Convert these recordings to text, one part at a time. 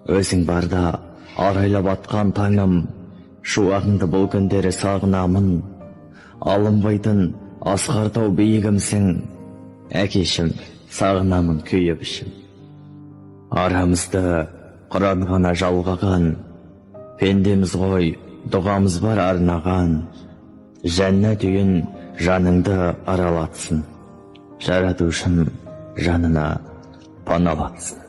Өзің барда арайлап атқан таңым, шуағыңды бұл күндері сағынамын. Алынбайтын асқар тау биігімсің, әкешім, сағынамын күйіп ішім. Арамызды Құран ғана жалғаған, пендеміз ғой, дұғамыз бар арнаған. Жәннат үйін жаныңды аралатсын, жаратушым жанына паналатсын.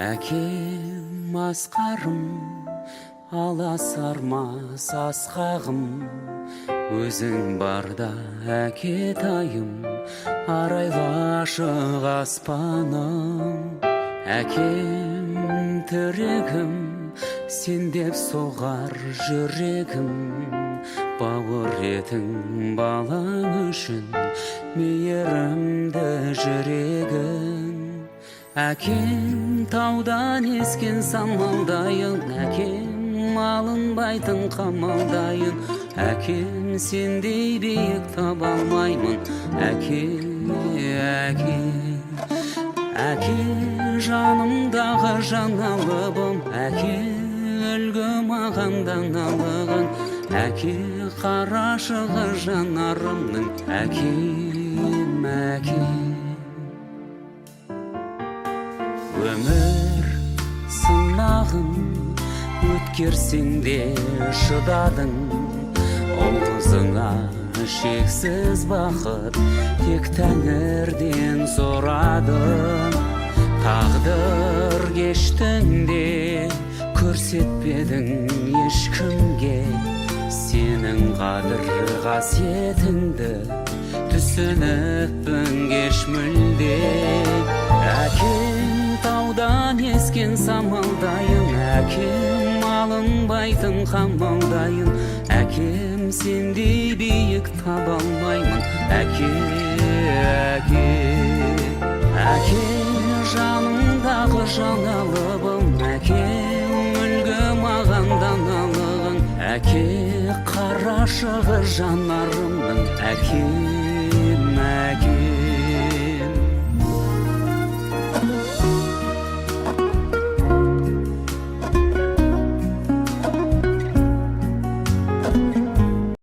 Әкем асқарым, аласармас асқағым, өзің барда әкетайым, арайлы ашық аспаным. Әкем тірегім, сен деп соғар жүрегім, бауыр етің балаң үшін мейірімді жүрегім. Әкем таудан ескен самалдайын, әкем алынбайтын қамалдайын, әкем сендей биік таба алмаймын. Әке, әке, әке жанымдағы жаналыбым, әке үлгі маған даналығын, әке қарашығы жанарымның, әкем, әкем. Өмір сынағын өткерсең де шыдадың, ол қызыңа шексіз бақыт тек Тәңірден сұрадым. Тағдыр кештің де көрсетпедің ешкімге, сенің қадір қасиетіңді түсініппін кеш мүлде. Әкем таудан ескен самалдайын, әкем алынбайтын қамалдайын, әкем сендей биік таба алмаймын. Әке, әке, әке жанымдағы жаналыбым, әкем үлгі маған даналығын, әке қарашығы жанарымның, әке.